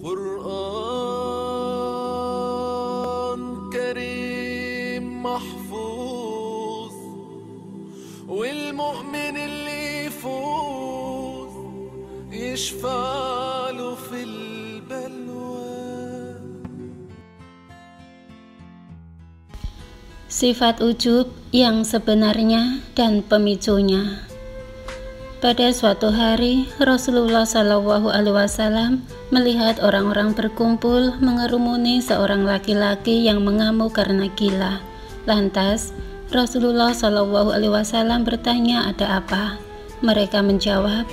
قرآن كريم محفوظ والمؤمن اللي يفوز يشفع له في البلوى. Sifat ujub yang sebenarnya dan pemicunya. Pada suatu hari, Rasulullah SAW melihat orang-orang berkumpul mengerumuni seorang laki-laki yang mengamuk karena gila. Lantas, Rasulullah SAW bertanya, "Ada apa?" Mereka menjawab,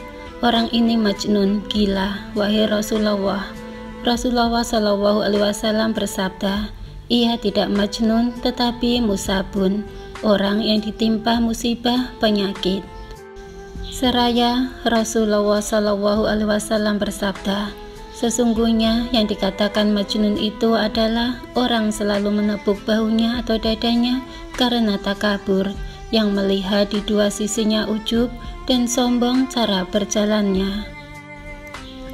"Orang ini majnun, gila, wahai Rasulullah." Rasulullah SAW bersabda, "Ia tidak majnun tetapi musabun, orang yang ditimpa musibah penyakit." Seraya Rasulullah SAW bersabda, "Sesungguhnya yang dikatakan majnun itu adalah orang selalu menepuk bahunya atau dadanya karena takabur, yang melihat di dua sisinya ujub dan sombong cara berjalannya."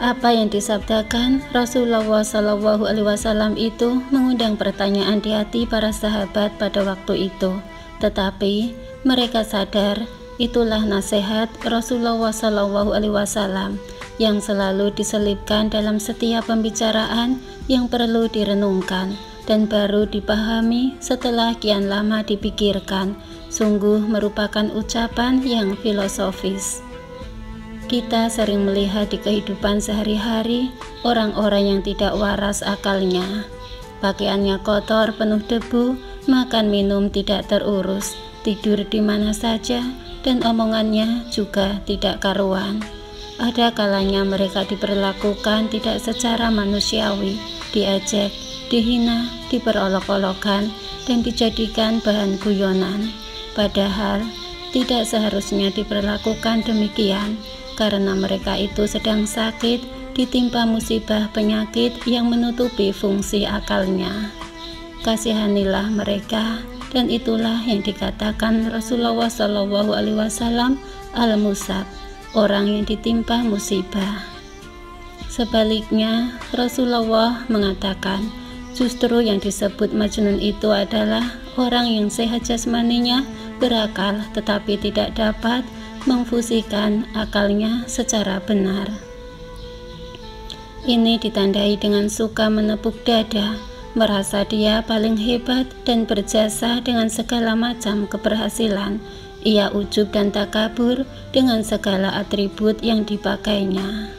Apa yang disabdakan Rasulullah SAW itu mengundang pertanyaan di hati para sahabat pada waktu itu, tetapi mereka sadar itulah nasihat Rasulullah SAW yang selalu diselipkan dalam setiap pembicaraan yang perlu direnungkan dan baru dipahami setelah kian lama dipikirkan. Sungguh merupakan ucapan yang filosofis. Kita sering melihat di kehidupan sehari-hari orang-orang yang tidak waras akalnya. Pakaiannya kotor, penuh debu, makan minum tidak terurus, tidur di mana saja, dan omongannya juga tidak karuan. Ada kalanya mereka diperlakukan tidak secara manusiawi, diejek, dihina, diperolok-olokkan, dan dijadikan bahan guyonan. Padahal tidak seharusnya diperlakukan demikian, karena mereka itu sedang sakit, ditimpa musibah penyakit yang menutupi fungsi akalnya. Kasihanilah mereka, dan itulah yang dikatakan Rasulullah SAW al-musab, orang yang ditimpa musibah. Sebaliknya, Rasulullah mengatakan justru yang disebut majnun itu adalah orang yang sehat jasmaninya, berakal tetapi tidak dapat memfusikan akalnya secara benar. Ini ditandai dengan suka menepuk dada, merasa dia paling hebat dan berjasa dengan segala macam keberhasilan. Ia ujub dan takabur dengan segala atribut yang dipakainya.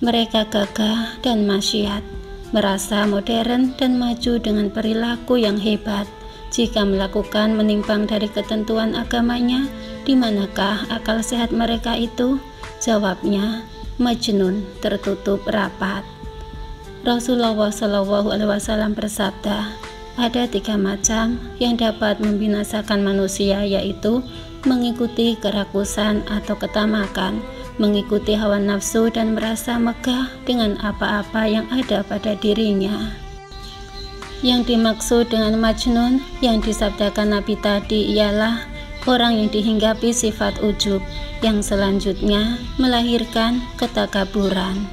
Mereka gagah dan masyat, merasa modern dan maju dengan perilaku yang hebat. Jika melakukan menyimpang dari ketentuan agamanya, di manakah akal sehat mereka itu? Jawabnya, majnun, tertutup rapat. Rasulullah SAW bersabda, ada 3 macam yang dapat membinasakan manusia, yaitu mengikuti kerakusan atau ketamakan, mengikuti hawa nafsu dan merasa megah dengan apa-apa yang ada pada dirinya. Yang dimaksud dengan majnun yang disabdakan Nabi tadi ialah orang yang dihinggapi sifat ujub, yang selanjutnya melahirkan ketakaburan.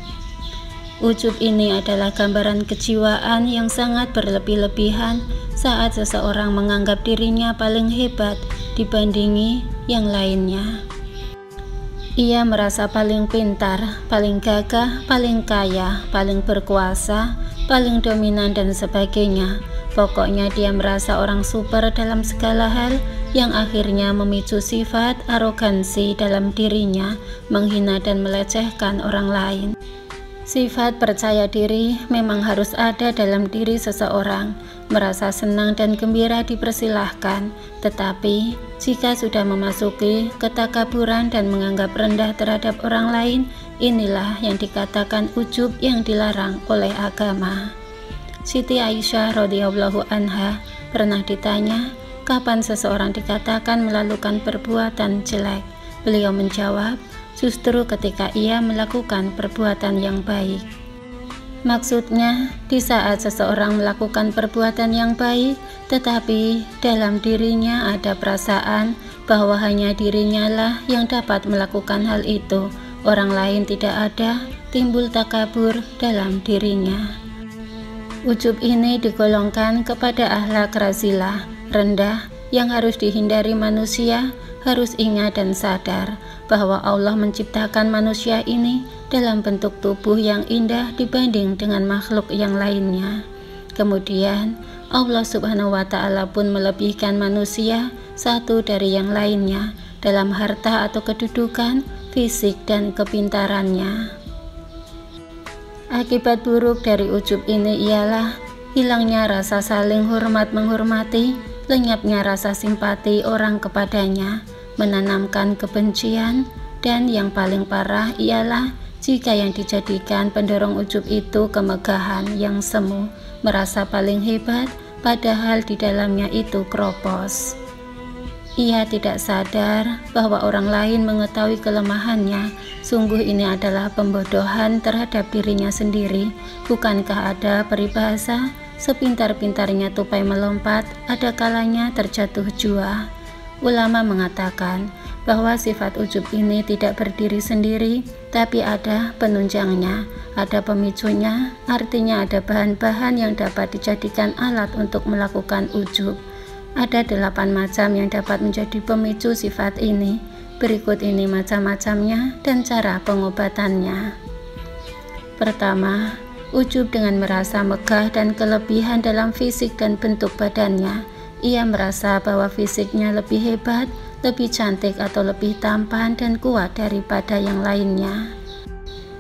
Ujub ini adalah gambaran kejiwaan yang sangat berlebih-lebihan saat seseorang menganggap dirinya paling hebat dibandingi yang lainnya. Ia merasa paling pintar, paling gagah, paling kaya, paling berkuasa, paling dominan dan sebagainya. Pokoknya dia merasa orang super dalam segala hal, yang akhirnya memicu sifat arogansi dalam dirinya, menghina dan melecehkan orang lain. Sifat percaya diri memang harus ada dalam diri seseorang. Merasa senang dan gembira dipersilahkan, tetapi jika sudah memasuki ketakaburan dan menganggap rendah terhadap orang lain, inilah yang dikatakan ujub yang dilarang oleh agama. Siti Aisyah radhiyallahu anha pernah ditanya, kapan seseorang dikatakan melakukan perbuatan jelek? Beliau menjawab, justru ketika ia melakukan perbuatan yang baik. Maksudnya, di saat seseorang melakukan perbuatan yang baik, tetapi dalam dirinya ada perasaan bahwa hanya dirinya lah yang dapat melakukan hal itu, orang lain tidak ada, timbul takabur dalam dirinya. Ujub ini digolongkan kepada akhlak razilah, rendah, yang harus dihindari manusia. Harus ingat dan sadar bahwa Allah menciptakan manusia ini dalam bentuk tubuh yang indah dibanding dengan makhluk yang lainnya. Kemudian Allah Subhanahu wa Ta'ala pun melebihkan manusia satu dari yang lainnya dalam harta atau kedudukan, fisik, dan kepintarannya. Akibat buruk dari ujub ini ialah hilangnya rasa saling hormat menghormati, lenyapnya rasa simpati orang kepadanya, menanamkan kebencian, dan yang paling parah ialah jika yang dijadikan pendorong ujub itu kemegahan yang semu, merasa paling hebat, padahal di dalamnya itu kropos. Ia tidak sadar bahwa orang lain mengetahui kelemahannya. Sungguh ini adalah pembodohan terhadap dirinya sendiri. Bukankah ada peribahasa, sepintar-pintarnya tupai melompat, ada kalanya terjatuh jua. Ulama mengatakan bahwa sifat ujub ini tidak berdiri sendiri, tapi ada penunjangnya, ada pemicunya, artinya ada bahan-bahan yang dapat dijadikan alat untuk melakukan ujub. Ada 8 macam yang dapat menjadi pemicu sifat ini. Berikut ini macam-macamnya dan cara pengobatannya. Pertama, ujub dengan merasa megah dan kelebihan dalam fisik dan bentuk badannya. Ia merasa bahwa fisiknya lebih hebat, lebih cantik atau lebih tampan dan kuat daripada yang lainnya.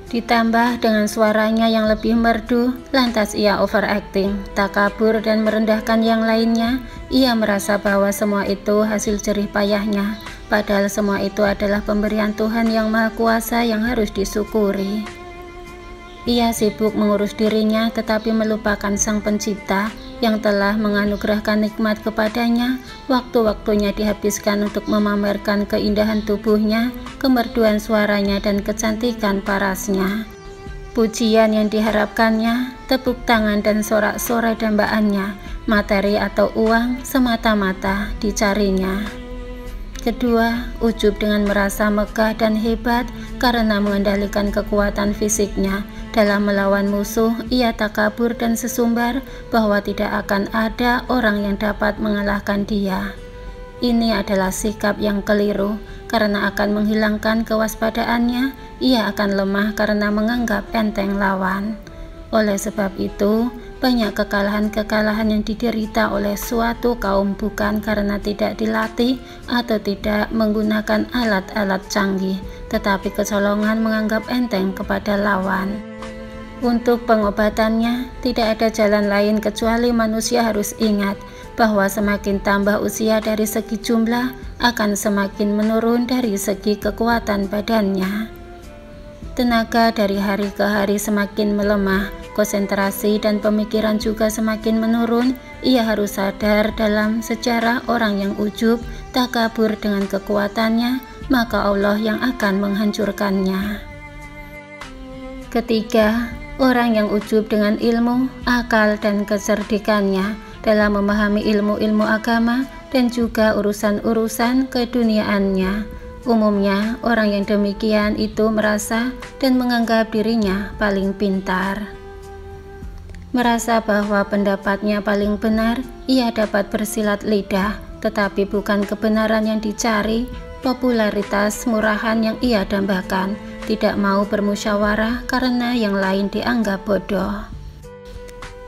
Ditambah dengan suaranya yang lebih merdu, lantas ia overacting, takabur dan merendahkan yang lainnya. Ia merasa bahwa semua itu hasil jerih payahnya, padahal semua itu adalah pemberian Tuhan yang Maha Kuasa yang harus disyukuri. Ia sibuk mengurus dirinya tetapi melupakan Sang Pencipta yang telah menganugerahkan nikmat kepadanya. Waktu-waktunya dihabiskan untuk memamerkan keindahan tubuhnya, kemerduan suaranya, dan kecantikan parasnya. Pujian yang diharapkannya, tepuk tangan dan sorak-sorai dambaannya, materi atau uang semata-mata dicarinya. Kedua, ujub dengan merasa megah dan hebat karena mengendalikan kekuatan fisiknya. Dalam melawan musuh, ia takabur dan sesumbar bahwa tidak akan ada orang yang dapat mengalahkan dia. Ini adalah sikap yang keliru karena akan menghilangkan kewaspadaannya. Ia akan lemah karena menganggap enteng lawan. Oleh sebab itu, banyak kekalahan-kekalahan yang diderita oleh suatu kaum bukan karena tidak dilatih atau tidak menggunakan alat-alat canggih, tetapi kecolongan menganggap enteng kepada lawan. Untuk pengobatannya, tidak ada jalan lain kecuali manusia harus ingat bahwa semakin tambah usia dari segi jumlah, akan semakin menurun dari segi kekuatan badannya. Tenaga dari hari ke hari semakin melemah, konsentrasi dan pemikiran juga semakin menurun. Ia harus sadar dalam sejarah orang yang ujub, takabur dengan kekuatannya, maka Allah yang akan menghancurkannya. Ketiga, orang yang ujub dengan ilmu, akal, dan kecerdikannya dalam memahami ilmu-ilmu agama dan juga urusan-urusan keduniaannya. Umumnya, orang yang demikian itu merasa dan menganggap dirinya paling pintar. Merasa bahwa pendapatnya paling benar, ia dapat bersilat lidah, tetapi bukan kebenaran yang dicari, popularitas murahan yang ia dambakan. Tidak mau bermusyawarah karena yang lain dianggap bodoh.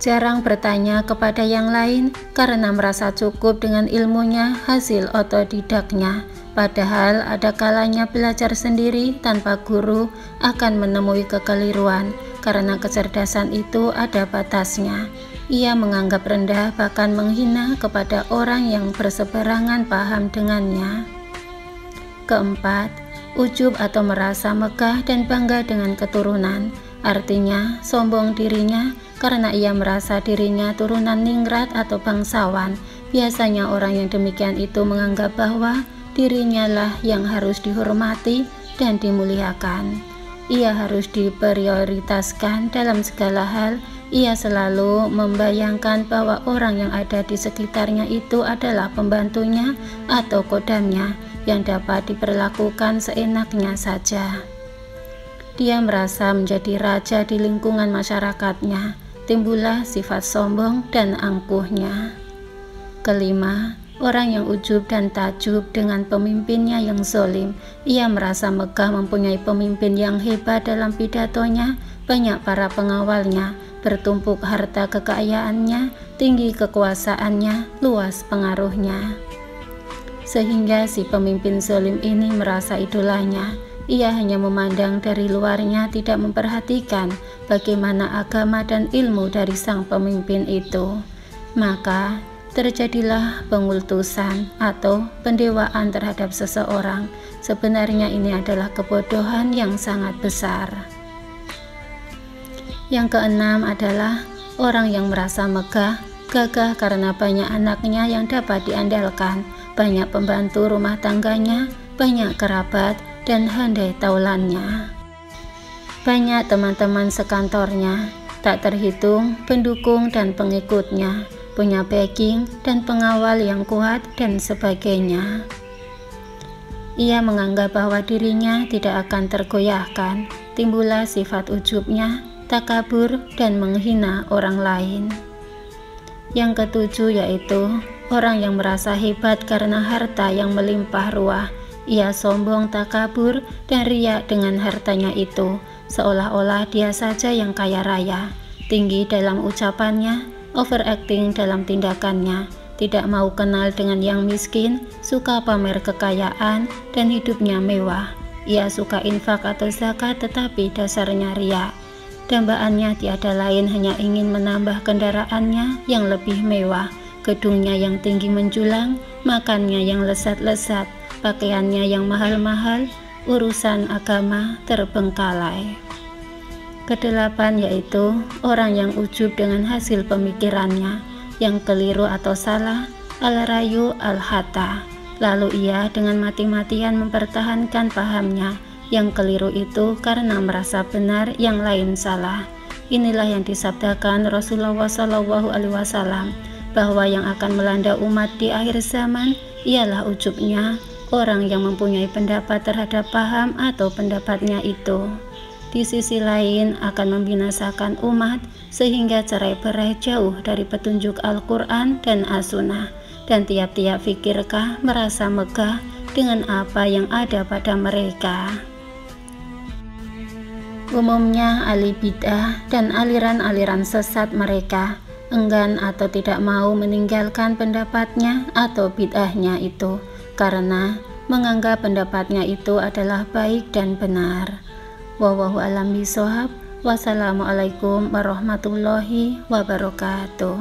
Jarang bertanya kepada yang lain karena merasa cukup dengan ilmunya hasil otodidaknya. Padahal ada kalanya belajar sendiri tanpa guru akan menemui kekeliruan karena kecerdasan itu ada batasnya. Ia menganggap rendah bahkan menghina kepada orang yang berseberangan paham dengannya. Keempat, ujub atau merasa megah dan bangga dengan keturunan, artinya sombong dirinya karena ia merasa dirinya turunan ningrat atau bangsawan. Biasanya orang yang demikian itu menganggap bahwa dirinya lah yang harus dihormati dan dimuliakan. Ia harus diprioritaskan dalam segala hal. Ia selalu membayangkan bahwa orang yang ada di sekitarnya itu adalah pembantunya atau kodamnya yang dapat diperlakukan seenaknya saja. dia merasa menjadi raja di lingkungan masyarakatnya. Timbullah sifat sombong dan angkuhnya. Kelima, orang yang ujub dan takjub dengan pemimpinnya yang zalim. Ia merasa megah mempunyai pemimpin yang hebat dalam pidatonya, banyak para pengawalnya, bertumpuk harta kekayaannya, tinggi kekuasaannya, luas pengaruhnya. Sehingga si pemimpin zalim ini merasa idolanya. Ia hanya memandang dari luarnya, tidak memperhatikan bagaimana agama dan ilmu dari sang pemimpin itu. Maka terjadilah pengultusan atau pendewaan terhadap seseorang. Sebenarnya ini adalah kebodohan yang sangat besar. Yang keenam adalah orang yang merasa megah, gagah karena banyak anaknya yang dapat diandalkan, banyak pembantu rumah tangganya, banyak kerabat, dan handai taulannya. Banyak teman-teman sekantornya, tak terhitung pendukung dan pengikutnya, punya backing dan pengawal yang kuat, dan sebagainya. Ia menganggap bahwa dirinya tidak akan tergoyahkan. Timbullah sifat ujubnya, takabur, dan menghina orang lain. Yang ketujuh yaitu orang yang merasa hebat karena harta yang melimpah ruah. Ia sombong, takabur, dan riak dengan hartanya itu, seolah-olah dia saja yang kaya raya. Tinggi dalam ucapannya, overacting dalam tindakannya, tidak mau kenal dengan yang miskin, suka pamer kekayaan, dan hidupnya mewah. Ia suka infak atau zakat, tetapi dasarnya riak. Dambaannya tiada lain hanya ingin menambah kendaraannya yang lebih mewah, gedungnya yang tinggi menjulang, makannya yang lezat-lezat, pakaiannya yang mahal-mahal, urusan agama terbengkalai. Kedelapan yaitu orang yang ujub dengan hasil pemikirannya, yang keliru atau salah, al-rayu al-hata. Lalu ia dengan mati-matian mempertahankan pahamnya, yang keliru itu karena merasa benar, yang lain salah. Inilah yang disabdakan Rasulullah SAW, bahwa yang akan melanda umat di akhir zaman ialah ujubnya, orang yang mempunyai pendapat terhadap paham atau pendapatnya itu. Di sisi lain akan membinasakan umat sehingga cerai-berai jauh dari petunjuk Al-Quran dan As-Sunnah, dan tiap-tiap fikirkah merasa megah dengan apa yang ada pada mereka. Umumnya ahli bid'ah dan aliran-aliran sesat mereka enggan atau tidak mau meninggalkan pendapatnya atau bid'ahnya itu, karena menganggap pendapatnya itu adalah baik dan benar. Wallahu a'lam bishawab. Wassalamualaikum warahmatullahi wabarakatuh.